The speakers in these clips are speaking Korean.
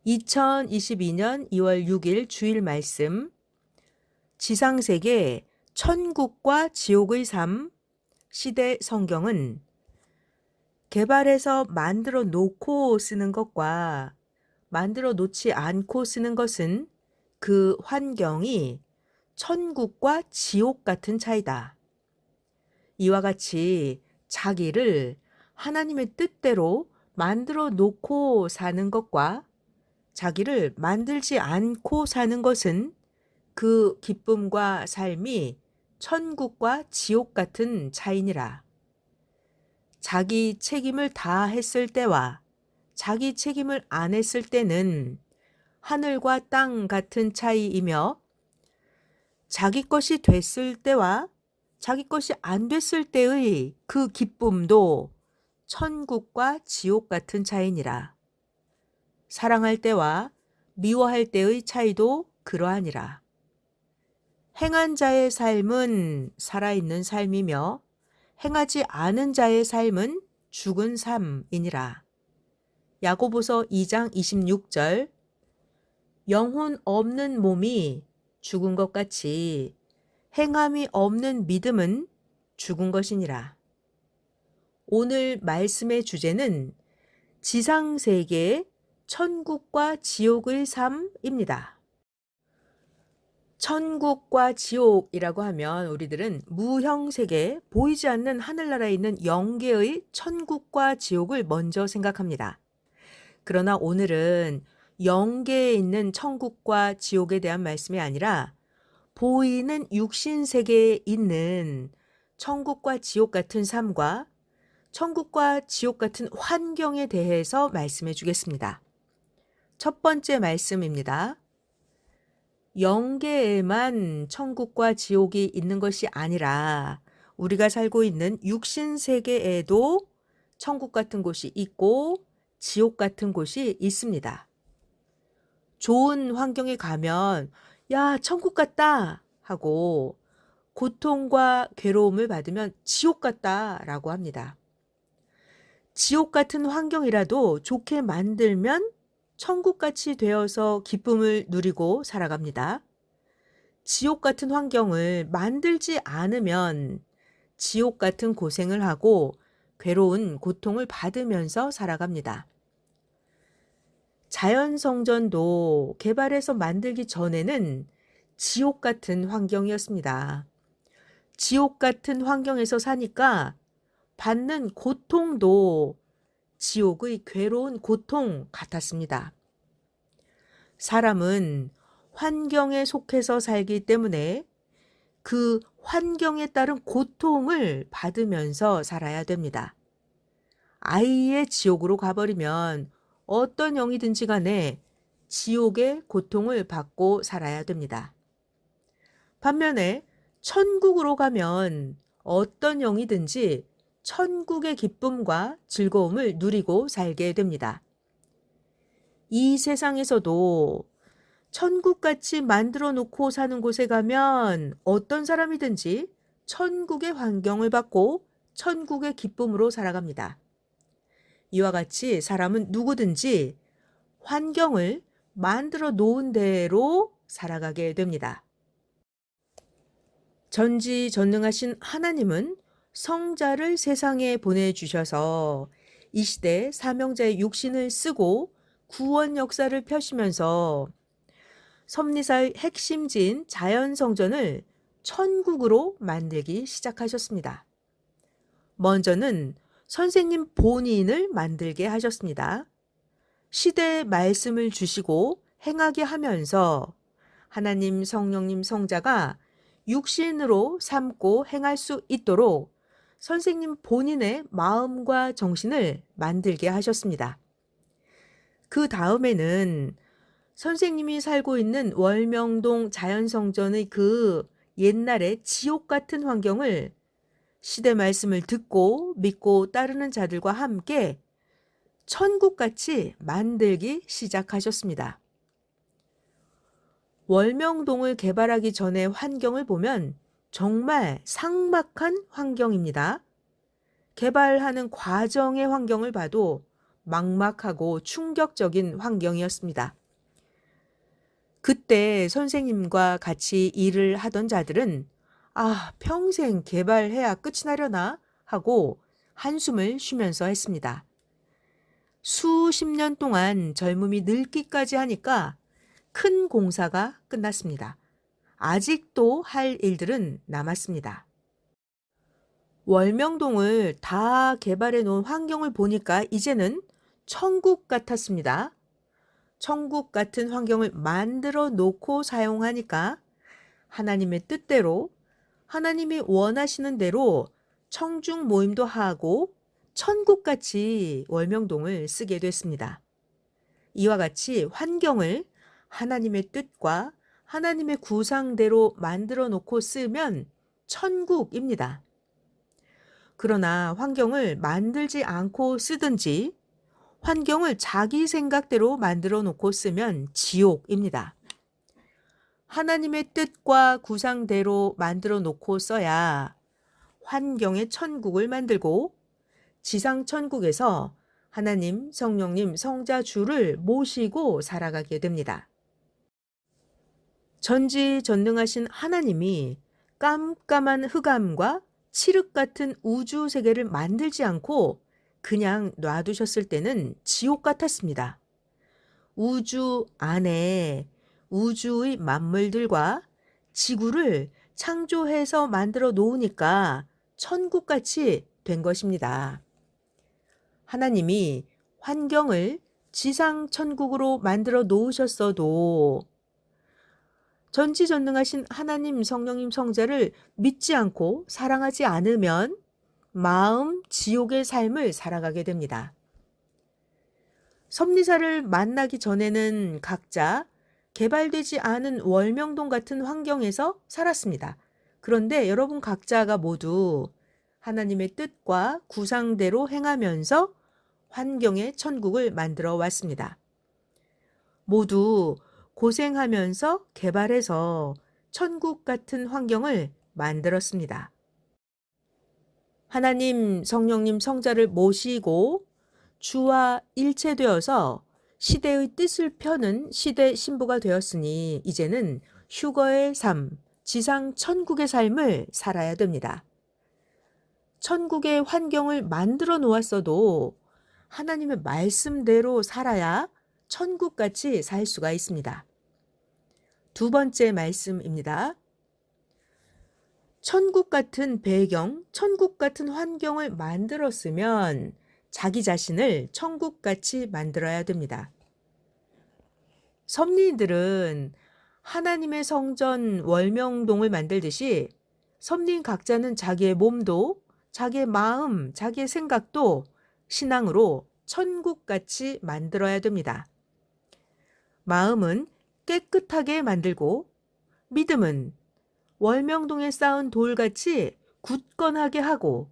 2022년 2월 6일 주일 말씀, 지상세계 천국과 지옥의 삶, 시대 성경은 개발해서 만들어 놓고 쓰는 것과 만들어 놓지 않고 쓰는 것은 그 환경이 천국과 지옥 같은 차이다. 이와 같이 자기를 하나님의 뜻대로 만들어 놓고 사는 것과 자기를 만들지 않고 사는 것은 그 기쁨과 삶이 천국과 지옥 같은 차이니라. 자기 책임을 다 했을 때와 자기 책임을 안 했을 때는 하늘과 땅 같은 차이이며, 자기 것이 됐을 때와 자기 것이 안 됐을 때의 그 기쁨도 천국과 지옥 같은 차이니라. 사랑할 때와 미워할 때의 차이도 그러하니라. 행한 자의 삶은 살아있는 삶이며 행하지 않은 자의 삶은 죽은 삶이니라. 야고보서 2장 26절, 영혼 없는 몸이 죽은 것 같이 행함이 없는 믿음은 죽은 것이니라. 오늘 말씀의 주제는 지상세계의 천국과 지옥의 삶입니다. 천국과 지옥이라고 하면 우리들은 무형세계, 보이지 않는 하늘나라에 있는 영계의 천국과 지옥을 먼저 생각합니다. 그러나 오늘은 영계에 있는 천국과 지옥에 대한 말씀이 아니라 보이는 육신세계에 있는 천국과 지옥 같은 삶과 천국과 지옥 같은 환경에 대해서 말씀해 주겠습니다. 첫 번째 말씀입니다. 영계에만 천국과 지옥이 있는 것이 아니라 우리가 살고 있는 육신세계에도 천국 같은 곳이 있고 지옥 같은 곳이 있습니다. 좋은 환경에 가면 야, 천국 같다 하고 고통과 괴로움을 받으면 지옥 같다라고 합니다. 지옥 같은 환경이라도 좋게 만들면 천국같이 되어서 기쁨을 누리고 살아갑니다. 지옥 같은 환경을 만들지 않으면 지옥 같은 고생을 하고 괴로운 고통을 받으면서 살아갑니다. 자연성전도 개발해서 만들기 전에는 지옥 같은 환경이었습니다. 지옥 같은 환경에서 사니까 받는 고통도 지옥의 괴로운 고통 같았습니다. 사람은 환경에 속해서 살기 때문에 그 환경에 따른 고통을 받으면서 살아야 됩니다. 아예 지옥으로 가버리면 어떤 영이든지 간에 지옥의 고통을 받고 살아야 됩니다. 반면에 천국으로 가면 어떤 영이든지 천국의 기쁨과 즐거움을 누리고 살게 됩니다. 이 세상에서도 천국같이 만들어 놓고 사는 곳에 가면 어떤 사람이든지 천국의 환경을 받고 천국의 기쁨으로 살아갑니다. 이와 같이 사람은 누구든지 환경을 만들어 놓은 대로 살아가게 됩니다. 전지전능하신 하나님은 성자를 세상에 보내주셔서 이 시대 사명자의 육신을 쓰고 구원 역사를 펴시면서 섭리사의 핵심지인 자연성전을 천국으로 만들기 시작하셨습니다. 먼저는 선생님 본인을 만들게 하셨습니다. 시대의 말씀을 주시고 행하게 하면서 하나님 성령님 성자가 육신으로 삼고 행할 수 있도록 선생님 본인의 마음과 정신을 만들게 하셨습니다. 그 다음에는 선생님이 살고 있는 월명동 자연성전의 그 옛날의 지옥 같은 환경을 시대 말씀을 듣고 믿고 따르는 자들과 함께 천국같이 만들기 시작하셨습니다. 월명동을 개발하기 전의 환경을 보면 정말 삭막한 환경입니다. 개발하는 과정의 환경을 봐도 막막하고 충격적인 환경이었습니다. 그때 선생님과 같이 일을 하던 자들은 평생 개발해야 끝이 나려나 하고 한숨을 쉬면서 했습니다. 수십 년 동안 젊음이 늙기까지 하니까 큰 공사가 끝났습니다. 아직도 할 일들은 남았습니다. 월명동을 다 개발해 놓은 환경을 보니까 이제는 천국 같았습니다. 천국 같은 환경을 만들어 놓고 사용하니까 하나님의 뜻대로, 하나님이 원하시는 대로 청중 모임도 하고 천국같이 월명동을 쓰게 됐습니다. 이와 같이 환경을 하나님의 뜻과 하나님의 구상대로 만들어 놓고 쓰면 천국입니다. 그러나 환경을 만들지 않고 쓰든지 환경을 자기 생각대로 만들어 놓고 쓰면 지옥입니다. 하나님의 뜻과 구상대로 만들어 놓고 써야 환경의 천국을 만들고 지상 천국에서 하나님, 성령님, 성자주를 모시고 살아가게 됩니다. 전지전능하신 하나님이 깜깜한 흑암과 칠흑 같은 우주 세계를 만들지 않고 그냥 놔두셨을 때는 지옥 같았습니다. 우주 안에 우주의 만물들과 지구를 창조해서 만들어 놓으니까 천국같이 된 것입니다. 하나님이 환경을 지상 천국으로 만들어 놓으셨어도 전지전능하신 하나님, 성령님, 성자를 믿지 않고 사랑하지 않으면 마음 지옥의 삶을 살아가게 됩니다. 섭리사를 만나기 전에는 각자 개발되지 않은 월명동 같은 환경에서 살았습니다. 그런데 여러분 각자가 모두 하나님의 뜻과 구상대로 행하면서 환경의 천국을 만들어 왔습니다. 모두 고생하면서 개발해서 천국 같은 환경을 만들었습니다. 하나님, 성령님, 성자를 모시고 주와 일체되어서 시대의 뜻을 펴는 시대 신부가 되었으니 이제는 휴거의 삶, 지상 천국의 삶을 살아야 됩니다. 천국의 환경을 만들어 놓았어도 하나님의 말씀대로 살아야 천국같이 살 수가 있습니다. 두 번째 말씀입니다. 천국 같은 배경, 천국 같은 환경을 만들었으면 자기 자신을 천국같이 만들어야 됩니다. 섭리인들은 하나님의 성전 월명동을 만들듯이 섭리인 각자는 자기의 몸도 자기의 마음, 자기의 생각도 신앙으로 천국같이 만들어야 됩니다. 마음은 깨끗하게 만들고 믿음은 월명동에 쌓은 돌같이 굳건하게 하고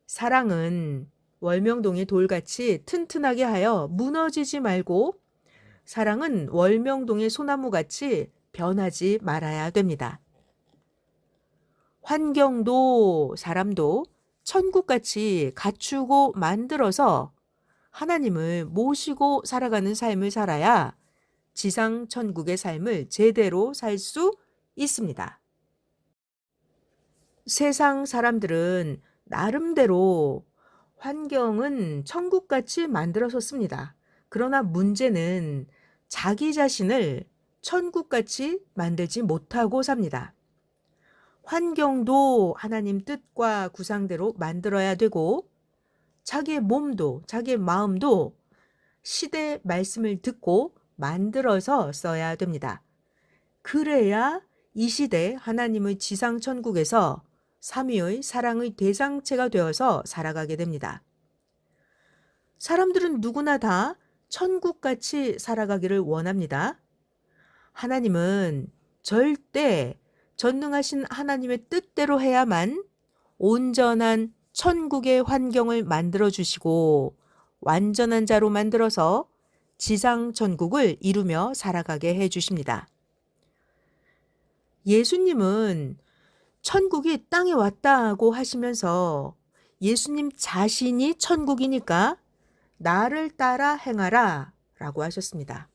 사랑은 월명동의 돌같이 튼튼하게 하여 무너지지 말고 사랑은 월명동의 소나무같이 변하지 말아야 됩니다. 환경도 사람도 천국같이 갖추고 만들어서 하나님을 모시고 살아가는 삶을 살아야 지상 천국의 삶을 제대로 살 수 있습니다. 세상 사람들은 나름대로 환경은 천국같이 만들어섰습니다. 그러나 문제는 자기 자신을 천국같이 만들지 못하고 삽니다. 환경도 하나님 뜻과 구상대로 만들어야 되고 자기의 몸도 자기의 마음도 시대의 말씀을 듣고 만들어서 써야 됩니다. 그래야 이 시대 하나님의 지상 천국에서 삼위의 사랑의 대상체가 되어서 살아가게 됩니다. 사람들은 누구나 다 천국같이 살아가기를 원합니다. 하나님은 절대 전능하신 하나님의 뜻대로 해야만 온전한 천국의 환경을 만들어 주시고 완전한 자로 만들어서 지상 천국을 이루며 살아가게 해 주십니다. 예수님은 천국이 땅에 왔다고 하시면서 예수님 자신이 천국이니까 나를 따라 행하라 라고 하셨습니다.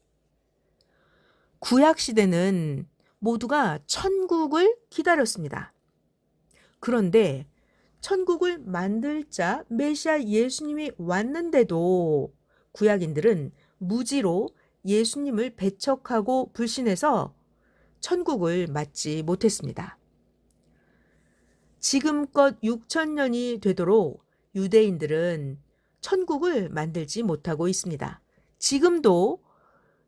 구약시대는 모두가 천국을 기다렸습니다. 그런데 천국을 만들 자 메시아 예수님이 왔는데도 구약인들은 무지로 예수님을 배척하고 불신해서 천국을 맞지 못했습니다. 지금껏 6,000년이 되도록 유대인들은 천국을 만들지 못하고 있습니다. 지금도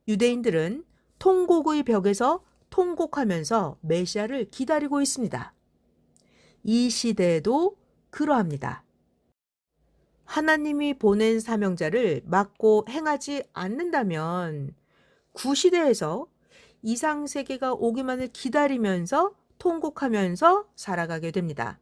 유대인들은 통곡의 벽에서 통곡하면서 메시아를 기다리고 있습니다. 이 시대에도 그러합니다. 하나님이 보낸 사명자를 맡고 행하지 않는다면 구시대에서 이상세계가 오기만을 기다리면서 통곡하면서 살아가게 됩니다.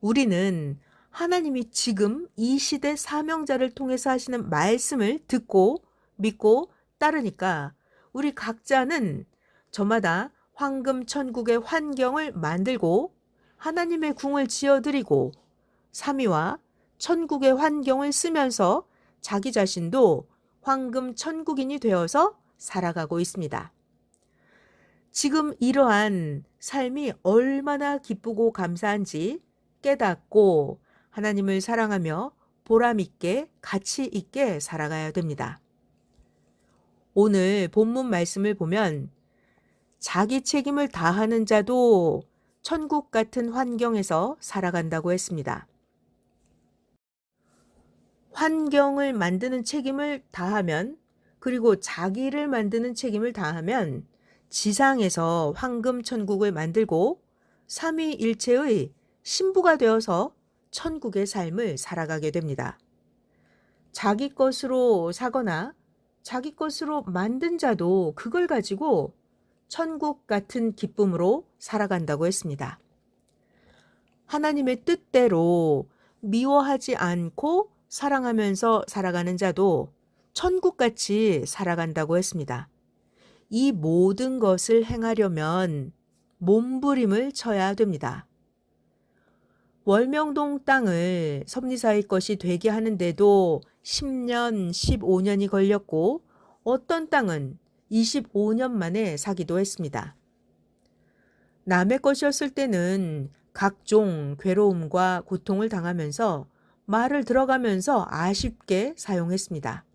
우리는 하나님이 지금 이 시대 사명자를 통해서 하시는 말씀을 듣고 믿고 따르니까 우리 각자는 저마다 황금 천국의 환경을 만들고 하나님의 궁을 지어드리고 삼위와 천국의 환경을 쓰면서 자기 자신도 황금 천국인이 되어서 살아가고 있습니다. 지금 이러한 삶이 얼마나 기쁘고 감사한지 깨닫고 하나님을 사랑하며 보람있게 가치 있게 살아가야 됩니다. 오늘 본문 말씀을 보면 자기 책임을 다하는 자도 천국 같은 환경에서 살아간다고 했습니다. 환경을 만드는 책임을 다하면 그리고 자기를 만드는 책임을 다하면 지상에서 황금 천국을 만들고 삼위일체의 신부가 되어서 천국의 삶을 살아가게 됩니다. 자기 것으로 사거나 자기 것으로 만든 자도 그걸 가지고 천국 같은 기쁨으로 살아간다고 했습니다. 하나님의 뜻대로 미워하지 않고 사랑하면서 살아가는 자도 천국같이 살아간다고 했습니다. 이 모든 것을 행하려면 몸부림을 쳐야 됩니다. 월명동 땅을 섭리사의 것이 되게 하는데도 10년, 15년이 걸렸고 어떤 땅은 25년 만에 사기도 했습니다. 남의 것이었을 때는 각종 괴로움과 고통을 당하면서 말을 들어가면서 아쉽게 사용했습니다.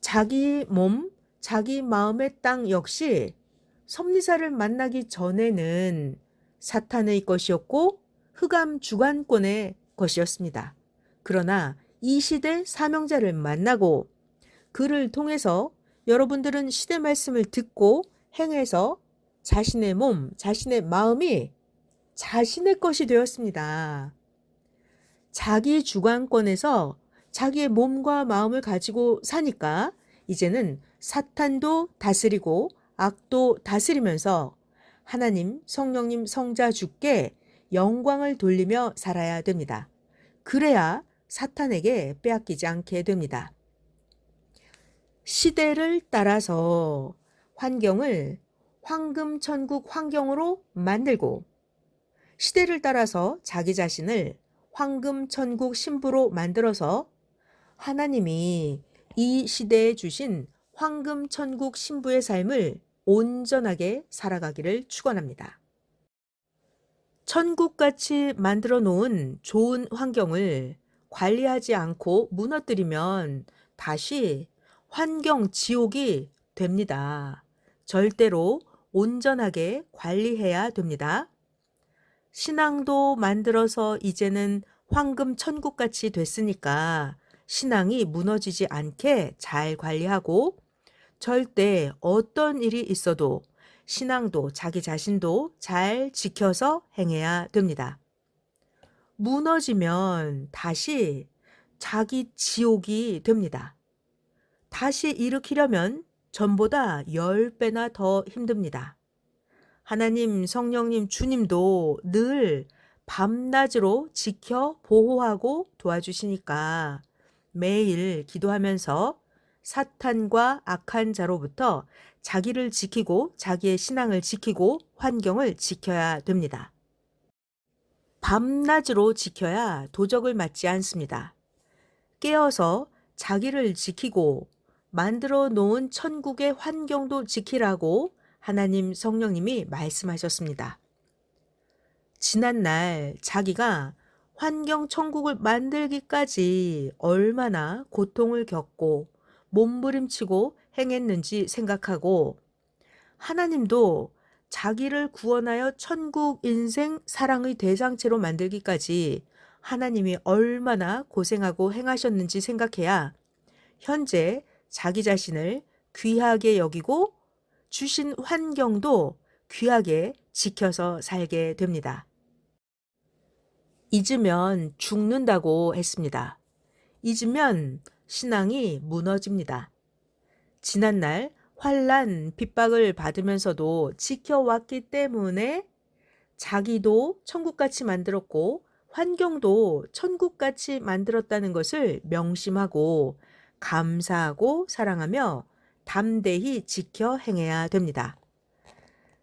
자기 몸, 자기 마음의 땅 역시 섭리사를 만나기 전에는 사탄의 것이었고 흑암 주관권의 것이었습니다. 그러나 이 시대 사명자를 만나고 그를 통해서 여러분들은 시대 말씀을 듣고 행해서 자신의 몸, 자신의 마음이 자신의 것이 되었습니다. 자기 주관권에서 자기의 몸과 마음을 가지고 사니까 이제는 사탄도 다스리고 악도 다스리면서 하나님, 성령님, 성자 주께 영광을 돌리며 살아야 됩니다. 그래야 사탄에게 빼앗기지 않게 됩니다. 시대를 따라서 환경을 황금 천국 환경으로 만들고 시대를 따라서 자기 자신을 황금 천국 신부로 만들어서 하나님이 이 시대에 주신 황금 천국 신부의 삶을 온전하게 살아가기를 축원합니다. 천국같이 만들어 놓은 좋은 환경을 관리하지 않고 무너뜨리면 다시 환경 지옥이 됩니다. 절대로 온전하게 관리해야 됩니다. 신앙도 만들어서 이제는 황금 천국같이 됐으니까 신앙이 무너지지 않게 잘 관리하고 절대 어떤 일이 있어도 신앙도 자기 자신도 잘 지켜서 행해야 됩니다. 무너지면 다시 자기 지옥이 됩니다. 다시 일으키려면 전보다 10배나 더 힘듭니다. 하나님, 성령님, 주님도 늘 밤낮으로 지켜 보호하고 도와주시니까 매일 기도하면서 사탄과 악한 자로부터 자기를 지키고 자기의 신앙을 지키고 환경을 지켜야 됩니다. 밤낮으로 지켜야 도적을 맞지 않습니다. 깨어서 자기를 지키고 만들어 놓은 천국의 환경도 지키라고 하나님 성령님이 말씀하셨습니다. 지난날 자기가 환경 천국을 만들기까지 얼마나 고통을 겪고 몸부림치고 행했는지 생각하고 하나님도 자기를 구원하여 천국 인생 사랑의 대상체로 만들기까지 하나님이 얼마나 고생하고 행하셨는지 생각해야 현재 자기 자신을 귀하게 여기고 주신 환경도 귀하게 지켜서 살게 됩니다. 잊으면 죽는다고 했습니다. 잊으면 신앙이 무너집니다. 지난날 환난, 핍박을 받으면서도 지켜왔기 때문에 자기도 천국같이 만들었고 환경도 천국같이 만들었다는 것을 명심하고 감사하고 사랑하며 담대히 지켜 행해야 됩니다.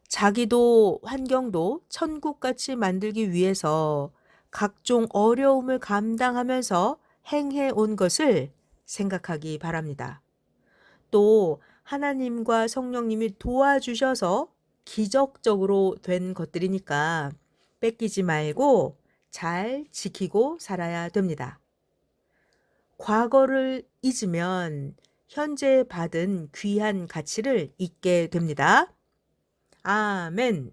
자기도 환경도 천국같이 만들기 위해서 각종 어려움을 감당하면서 행해 온 것을 생각하기 바랍니다. 또 하나님과 성령님이 도와주셔서 기적적으로 된 것들이니까 뺏기지 말고 잘 지키고 살아야 됩니다. 과거를 잊으면 현재 받은 귀한 가치를 잊게 됩니다. 아멘.